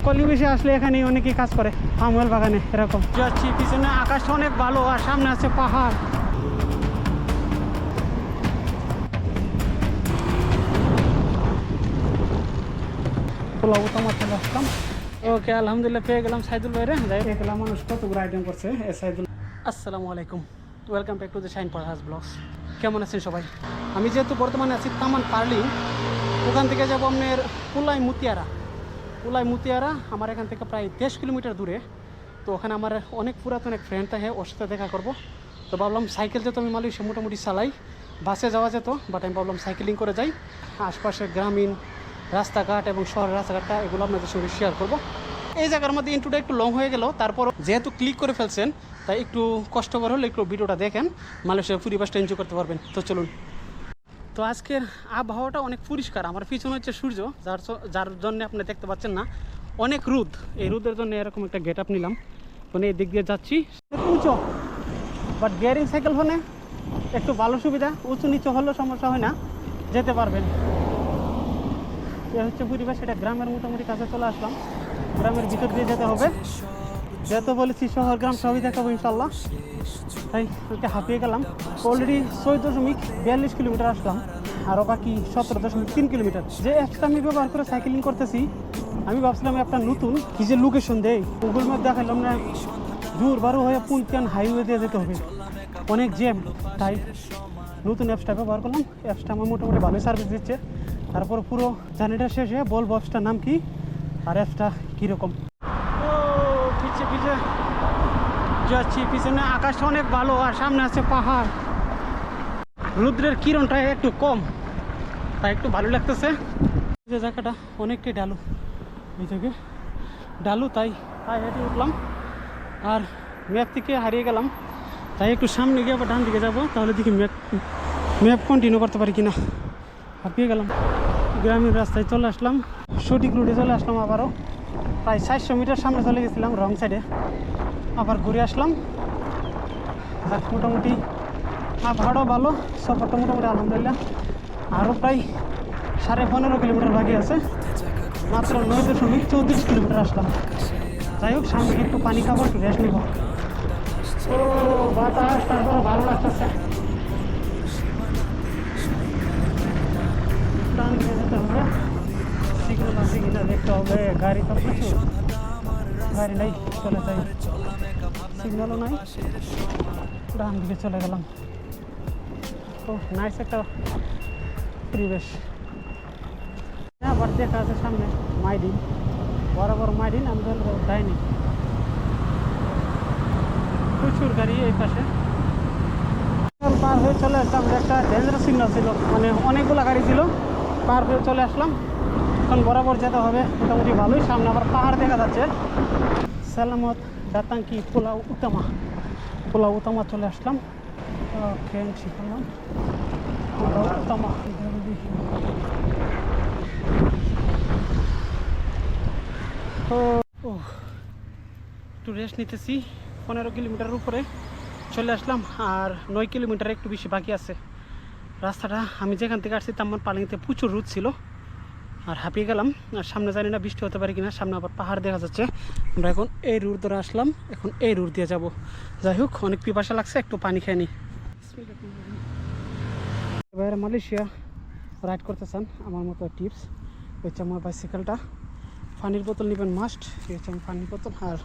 কলি বেশি আসলে এখানে অনেকেই কাজ করে আমল বাগানে এরকম যাচ্ছি। পিছনে আকাশটা অনেক ভালো আর সামনে আছে পাহাড়। পোলাও তোমার চলে আসলাম। ওকে, আলহামদুলিল্লাহ পেয়ে গেলাম সাইদুল ভাইরে। যাই দেখলাম মানুষ কতগুলো আইটেম করছে সাইদুল। আসসালামু আলাইকুম, welcome back to the Shine Parhas blogs. কেমন আছেন সবাই? আমি যেহেতু বর্তমানে আছি তামান পার্লিং, ওখান থেকে যাবো আপনার পুলাই মুতিয়ারা। আমার এখান থেকে প্রায় 10 কিলোমিটার দূরে। তো ওখানে আমার অনেক পুরাতন এক ফ্রেন্ড থাকে, ওর সাথে দেখা করবো। তো ভাবলাম সাইকেল যেহেতু আমি মালয়েশিয়া মোটামুটি চালাই, বাসে যাওয়া যেত, বাট আমি ভাবলাম সাইকেলিং করে যাই। আশপাশের গ্রামীণ রাস্তাঘাট এবং শহরের রাস্তাঘাটটা এগুলো আপনাদের সঙ্গে শেয়ার করবো। এই জায়গার মধ্যে ইন্ট্রোটা একটু লং হয়ে গেল, তারপর যেহেতু ক্লিক করে ফেলছেন তাই একটু কষ্টকর হলে একটু ভিডিওটা দেখেন, মালয়েশিয়ার পরিবেশটা এনজয় করতে পারবেন। তো চলুন। তো আজকের আবহাওয়াটা অনেক পরিষ্কার। আমার পিছনে হচ্ছে সূর্য, যার জন্য আপনি দেখতে পাচ্ছেন না। অনেক রোদ, এই রোদের জন্য এরকম একটা গেট আপ নিলাম। মানে এই দিক দিয়ে যাচ্ছি উঁচু, বাট গিয়ারিং সাইকেল ফোনে একটু ভালো সুবিধা, উঁচু নিচু হলেও সমস্যা হয় না, যেতে পারবেন। এ হচ্ছে পরিবেশ। এটা গ্রামের মোটামুটি কাছে চলে আসলাম। গ্রামের ভিতর দিয়ে যেতে হবে, যেহেতু বলেছি শহর গ্রাম সবই দেখাবো ইনশাল্লাহ। তাই ওইটা হাঁপিয়ে গেলাম। অলরেডি 6.42 কিলোমিটার আসলাম, আরও বাকি 17.3 কিলোমিটার। যে অ্যাপসটা আমি ব্যবহার করে সাইকেলিং করতেছি, আমি ভাবছিলাম একটা নতুন কি যে লোকেশন দেয়, গুগল ম্যাপ দেখালাম না, দূর বারো হয়ে পুনতিয়ান হাইওয়ে দিয়ে যেতে হবে, অনেক জ্যাম। তাই নতুন অ্যাপসটা ব্যবহার করলাম। অ্যাপসটা আমার মোটামুটি ভালোই সার্ভিস দিচ্ছে। তারপর পুরো জার্নিটা শেষে বলবো অ্যাপসটার নাম কি আর অ্যাপসটা কীরকম। ও পিছিয়ে যাচ্ছি। পিছনে আকাশটা অনেক ভালো আর সামনে আছে পাহাড়। রৌদ্রের কিরণটা একটু কম, তাই একটু ভালো লাগতেছে। যে জায়গাটা অনেকটাই ঢালু, এই থেকে ঢালু, তাই হেঁটে উঠলাম আর ম্যাপ থেকে হারিয়ে গেলাম। তাই একটু সামনে গিয়ে আবার ডান দিকে যাবো, তাহলে দেখি ম্যাপ কন্টিনিউ করতে পারি কিনা। হাঁপিয়ে গেলাম। গ্রামীণ রাস্তায় চলে আসলাম, সঠিক রুটে চলে আসলাম। আবারও প্রায় 400 মিটার সামনে চলে গেছিলাম রং সাইডে, আবার ঘুরে আসলাম। মোটামুটি আবহাওয়াটাও ভালো, সফরটা মোটামুটি আলহামদুলিল্লাহ। আরও প্রায় 15.5 কিলোমিটার বাকি আছে, মাত্র 9.34 কিলোমিটার আসলাম। যাই হোক, সামনে একটু পানি খাবো, একটু রেস্ট নিব। ও বাতাস, তারপরে ভালো লাগতেছে। টান দিয়ে যেতে হবে, সিগন্যাল আছে কিনা দেখতে হবে। গাড়ি তো প্রচুর, গাড়ি নাই, চলে যাই। সিগন্যালও নাই, ডান দিকে চলে গেলাম। ও নাইস একটা পরিবেশ। আবার দেখা আছে সামনে মাইডিন, বরাবর মাইডিন, আমি যাইনি। প্রচুর গাড়ি এই পাশে। পার হয়ে চলে আসলাম, একটা ডেঞ্জারাস সিগন্যাল ছিল, মানে অনেকগুলো গাড়ি ছিল। পার হয়ে চলে আসলাম, এখন বরাবর যেতে হবে। মোটামুটি ভালোই, সামনে আবার পাহাড় দেখা যাচ্ছে। সালামত দাতাং কি পোলাও উতামা চলে আসলাম। ওকে, এন্ট্রি করলাম পোলাও উতামা। ও একটু রেস্ট নিতেছি। 15 কিলোমিটারের উপরে চলে আসলাম, আর 9 কিলোমিটার একটু বেশি বাকি আছে। রাস্তাটা আমি যেখান থেকে আসছি তামান পালিংতে প্রচুর রোদ ছিল, আর হাঁপিয়ে গেলাম। আর সামনে জানি না বৃষ্টি হতে পারে কিনা, সামনে আবার পাহাড় দেখা যাচ্ছে। আমরা এখন এই রুট ধরে আসলাম, এখন এই রুট দিয়ে যাব। যাই হোক, অনেক পিপাসা লাগছে, একটু পানি খেয়ে নিই। এবার মালয়েশিয়া রাইড করতে চান, আমার মতো টিপস হচ্ছে আমার বাইসাইকেলটা, পানির বোতল নেবেন মাস্ট। এই হচ্ছে আমার পানির বোতল, আর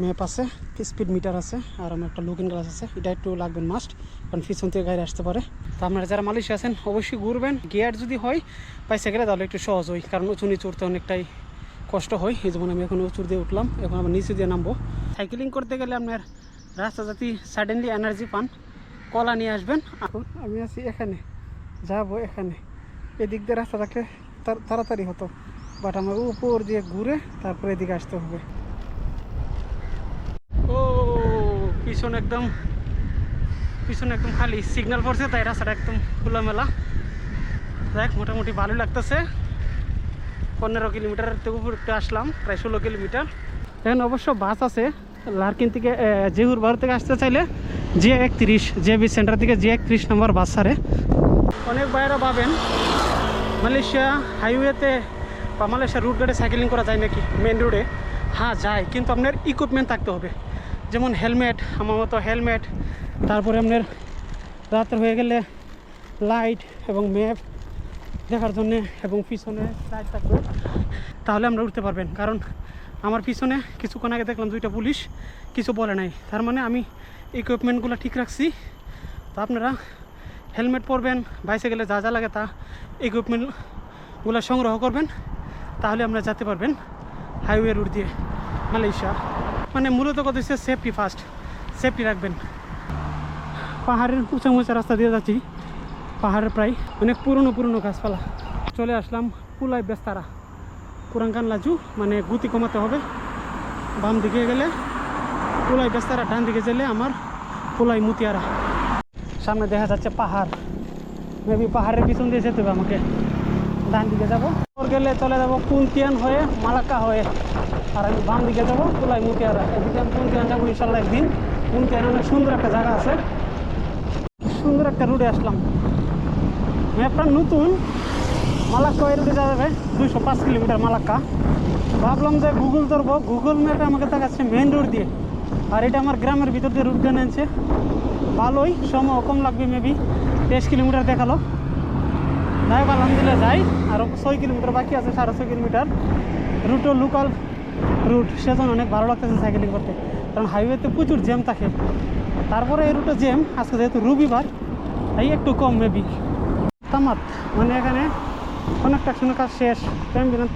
ম্যাপ আছে, স্পিড মিটার আছে, আর আমার একটা লুকিং গ্লাস আছে। এটা একটু লাগবেন মাস্ট, কারণ পিছন থেকে গাড়ি আসতে পারে। তো আপনারা যারা মালয়েশিয়া আছেন অবশ্যই ঘুরবেন। গিয়ার যদি হয় বাইসাইকেলে তাহলে একটু সহজ হয়, কারণ উঁচু নিচু উঠতে অনেকটাই কষ্ট হয়। এই যেমন আমি এখন উঁচু দিয়ে উঠলাম, এখন আবার নিচু দিয়ে নামবো। সাইকেলিং করতে গেলে আপনার রাস্তা যদি সাডেনলি এনার্জি পান, কলা নিয়ে আসবেন। এখন আমি আছি এখানে, যাবো এখানে, এদিক দিয়ে রাস্তাটাকে তাড়াতাড়ি হতো, বাট আমার উপর দিয়ে ঘুরে তারপরে এদিকে আসতে হবে। ও পিছনে একদম খালি, সিগন্যাল পড়ছে, তাই রাস্তাটা একদম খোলামেলা। দেখ মোটামুটি ভালো লাগতেছে। 15 কিলোমিটার থেকে উপরে আসলাম, প্রায় 16 কিলোমিটার। এখন অবশ্য বাস আছে লার্কিন থেকে, জেহুর বারো থেকে আসতে চাইলে J31 JB সেন্টার থেকে J31 নম্বর বাস ছাড়ে। অনেক বাইরে পাবেন মালয়েশিয়া হাইওয়েতে বা মালয়েশিয়ার রুট গাড়ি সাইকেলিং করা যায় নাকি মেন রোডে? হ্যাঁ যায়, কিন্তু আপনার ইকুইপমেন্ট থাকতে হবে, যেমন হেলমেট, আমার মতো হেলমেট, তারপরে আপনার রাত্রে হয়ে গেলে লাইট এবং ম্যাপ দেখার জন্যে, এবং পিছনে লাইট থাকবে, তাহলে আমরা উঠতে পারবেন। কারণ আমার পিছনে কিছুক্ষণ আগে দেখলাম 2টা পুলিশ, কিছু বলে নাই, তার মানে আমি ইকুইপমেন্টগুলো ঠিক রাখছি। তো আপনারা হেলমেট পরবেন, বাইসাইকেলে যা যা লাগে তা ইকুইপমেন্টগুলো সংগ্রহ করবেন, তাহলে আপনারা যেতে পারবেন হাইওয়ে রুট দিয়ে মালয়েশিয়া। মানে মূলত কথা হচ্ছে সেফটি ফার্স্ট, সেফটি রাখবেন। পাহাড়ের উঁচা উঁচা রাস্তা দিয়ে যাচ্ছি, পাহাড়ের প্রায় অনেক পুরনো গাছপালা। চলে আসলাম পুলাই বেস্তারা, পুরাঙ্কান লাজু, মানে গতি কমাতে হবে। বাম দিকে গেলে পুলাই বেস্তারা, ডান দিকে গেলে আমার পুলাই মুতিয়ারা। সামনে দেখা যাচ্ছে পাহাড়, মেবি পাহাড়ের পিছন দিয়ে যেতে হবে আমাকে। ডান দিকে যাবো, ওর গেলে চলে যাবো কুন্তিয়ান হয়ে মালাক্কা হয়ে, আর আমি বাম দিকে যাবো পুলাই মুতিয়ারা। এদিকে আমি কুন্তিয়ান যাবো ইনশাল্লাহ একদিন। কুন্তিয়ান অনেক সুন্দর একটা জায়গা আছে, সুন্দর একটা রুটে আসলাম। ম্যাপটা নতুন, মালাক্কা এই রুটে যাবে 205 কিলোমিটার মালাক্কা। ভাবলাম যে গুগল ধরবো, গুগল ম্যাপে আমাকে দেখাচ্ছে মেন রোড দিয়ে, আর এটা আমার গ্রামের ভিতর দিয়ে রুট দিয়ে আনছে। ভালোই, সময় কম লাগবে, মেবি 23 কিলোমিটার দেখালো। যাই হোক আলহামদুলিল্লাহ যাই, আরও 6 কিলোমিটার বাকি আছে, 6.5 কিলোমিটার। রুটও লোকাল রুট, সেজন্য অনেক ভালো লাগতেছে সাইকেলিং করতে, কারণ হাইওয়েতে প্রচুর জ্যাম থাকে। তারপরে এই রুটে জ্যাম আজকে যেহেতু রবিবার, তাই একটু কম মেবি। তামাত মানে এখানে কনস্ট্রাকশনের কাজ শেষ,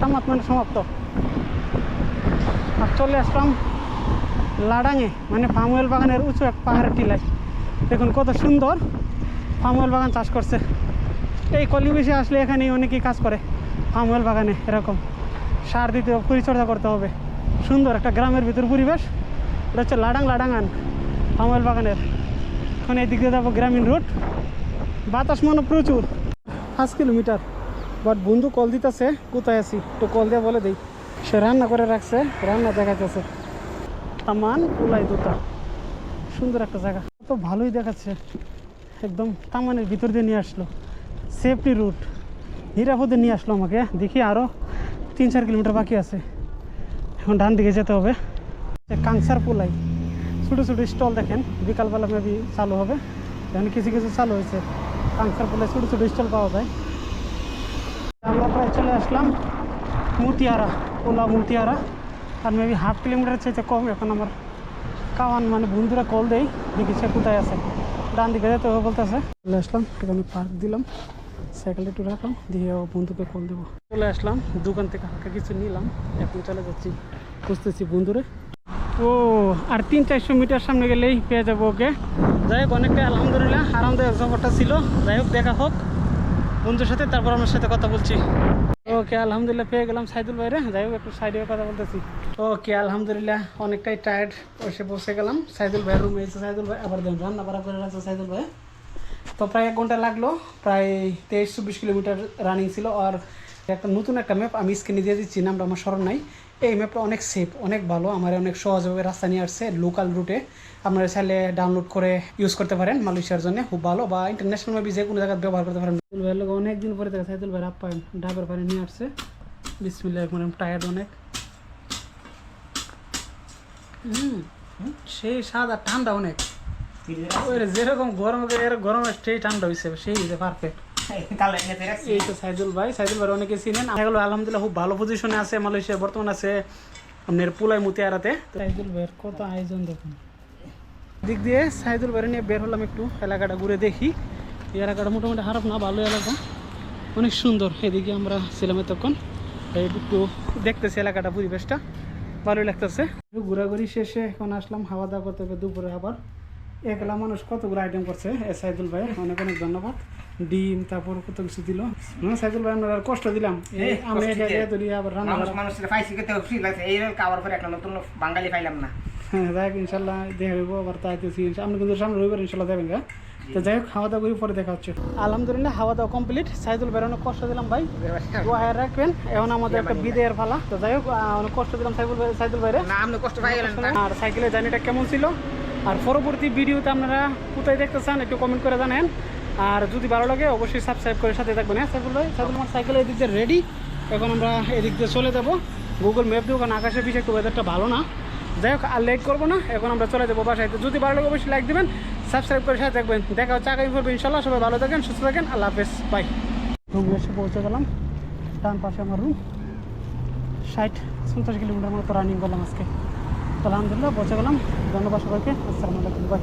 তামাত মানে সমাপ্ত। আর চলে আসলাম লাডাঙে, মানে পাম অয়েল বাগানের উঁচু এক পাহাড়ের টিলায়। দেখুন কত সুন্দর পাম অয়েল বাগান চাষ করছে। এই কলিবেশে আসলে এখানে অনেকেই কাজ করে পাম অয়েল বাগানে। এরকম সার দিতে হবে, পরিচর্যা করতে হবে। সুন্দর একটা গ্রামের ভিতর পরিবেশ। এটা হচ্ছে লাডাঙান পাম অয়েল বাগানের। এখন এই দিক দিয়ে যাবো গ্রামীণ রোড, বাতাস মনে প্রচুর। 5 কিলোমিটার, বাট বন্ধু কল দিতেছে, কোথায় আছি তো কল দিয়ে বলে দিই। সে রান্না করে রাখছে, রান্না দেখাচ্ছে তামান পুলাই দুটা। সুন্দর একটা জায়গা, তো ভালোই দেখাচ্ছে। একদম তামানের ভিতর দিয়ে নিয়ে আসলো, সেফটি রুট, নিরাপদে নিয়ে আসলো আমাকে। দেখি আরও 3-4 কিলোমিটার বাকি আছে, এখন ডান দিকে যেতে হবে। কাংসার পুলাই, ছোটো ছোটো স্টল দেখেন, বিকালবেলা মেবি চালু হবে, এখন কিছু কিছু চালু হয়েছে। কাংসার পুলাই ছোটো ছোটো স্টল পাওয়া যায়। আমরা প্রায় চলে আসলাম মুতিয়ারা, পোলা মুতিয়ারা, আর মেবি 1/2 কিলোমিটার চাইতে কম। এখন আমার কাওয়ান মানে বন্ধুরা কল দেয়, দেখি সে কোথায় আছে। ডান দিকে যেতে হবে বলতেছে। চলে আসলাম, এখানে পার্ক দিলাম, সাইকেলটা একটু রাখলাম, দিয়ে বন্ধুকে কল দেবো। চলে আসলাম দোকান থেকে হালকা কিছু নিলাম, এখন চলে যাচ্ছি, খুঁজতেছি বন্ধুরে। ও আর 300-400 মিটার সামনে গেলেই পেয়ে যাবো ওকে। যাই হোক অনেকটা আলহামদুলিল্লাহ আরামদায়ক সফরটা ছিল। যাই হোক দেখা হোক বন্ধুর সাথে, তারপর আমার সাথে কথা বলছি। ওকে আলহামদুলিল্লাহ পেয়ে গেলাম সাইদুল ভাইরে। যাই হোক একটু সাইডে কথা বলতেছি। ওকে আলহামদুলিল্লাহ অনেকটাই টায়ার্ড, এসে বসে গেলাম সাইদুল ভাইয়ের রুমে। এসে সাইদুল ভাই আবার দেন রান্না বাড়া করে রাখছে সাইদুল ভাই। তো প্রায় 1 ঘন্টা লাগলো, প্রায় 23-24 কিলোমিটার রানিং ছিল। আর একটা নতুন একটা ম্যাপ আমি স্ক্রিনে দিয়ে দিচ্ছি, নামটা আমার স্মরণ নাই। এই ম্যাপটা অনেক সেফ, অনেক ভালো, আমার অনেক সহজভাবে রাস্তা নিয়ে আসছে লোকাল রুটে। আপনারা চাইলে ডাউনলোড করে ইউজ করতে পারেন মালয়েশিয়ার জন্য, খুব ভালো, বা ইন্টারন্যাশনাল ম্যাপে যে কোনো জায়গায় ব্যবহার করতে পারেন। সাইদুল ভাইয়ের লোক অনেকদিন পরে দেখা, সাইদুল ভাইয়ের আপ্যায়ন ডাবের পানি নিয়ে আসছে। বিসমিল্লাহ, মানে টায়ার্ড অনেক। সেই স্বাদ আর ঠান্ডা অনেক, যেরকম গরম গরম সেই ঠান্ডা হয়েছে, সেই পারফেক্ট। এই তো সাইদুল ভাই, সাইদুল ভাই অনেকে চিনেন। আলহামদুলিল্লাহ খুব ভালো পজিশনে আছে মালয়েশিয়া, বর্তমান আছে আপনার পুলাই মুতিয়ারাতে। সাইদুল ভাইয়ের কত আয়োজন দেখুন। দিক দিয়ে সাইদুল ভাই নিয়ে বের হলাম, একটু এলাকাটা ঘুরে দেখি। এই এলাকাটা মোটামুটি খারাপ না, ভালো এলাকা, অনেক সুন্দর। এদিকে আমরা ছিলাম এতক্ষণ, একটু দেখতেছি এলাকাটা, পরিবেশটা ভালোই লাগতেছে। ঘোরাঘুরি শেষে এখন আসলাম খাওয়া দাওয়া করতে হবে দুপুরে। আবার একলা মানুষ কতগুলো আইটেম করছে সাইদুল ভাই, অনেক অনেক ধন্যবাদ। ডিম, তারপর কত কিছু দিল। সাইদুল ভাই আমরা কষ্ট দিলাম, আমি আবার রান্না বাঙালি পাইলাম না। হ্যাঁ যাই ইনশাল্লাহ দেখা হইব, আবার তাইতেছি। আপনি কিন্তু সামনে রবিবার ইনশাল্লাহ যাবেন গা। তো যাই হোক খাওয়া দাওয়া করে পরে দেখা হচ্ছে। আলহামদুলিল্লাহ খাওয়া দাওয়া কমপ্লিট। সাইদুল ভাই অনেক কষ্ট দিলাম ভাই, দোয়া রাখবেন। এখন আমাদের একটা বিদায়ের পালা। তো যাই হোক অনেক কষ্ট দিলাম সাইদুল ভাইরে। আর সাইকেলের জার্নিটা কেমন ছিল, আর পরবর্তী ভিডিওতে আপনারা কোথায় দেখতে চান একটু কমেন্ট করে জানেন। আর যদি ভালো লাগে অবশ্যই সাবস্ক্রাইব করে সাথে থাকবেন। হ্যাঁ সাইদুল ভাই, সাইদুল আমার সাইকেল এদিক দিয়ে রেডি, এখন আমরা এদিক দিয়ে চলে যাব গুগল ম্যাপ দিয়ে, কারণ আকাশের পিছিয়ে একটু ওয়েদারটা ভালো না। যাই হোক, আর লেট করবো না, এখন আমরা চলে যাবো বাসায়। যদি ভালো লাগে অবশ্যই লাইক দেবেন, সাবস্ক্রাইব করে সাথে থাকবেন। দেখা হচ্ছে আগামী পর্বে ইনশাল্লাহ। সবাই ভালো থাকেন, সুস্থ থাকেন, আল্লাহ হাফেজ, বাই। রুমে এসে পৌঁছে গেলাম, ডান পাশে আমার রুম। 60-50 কিলোমিটার মতো রানিং করলাম আজকে। আলহামদুলিল্লাহ পৌঁছে গেলাম। ধন্যবাদ সবাইকে, আসসালামু আলাইকুম, বাই।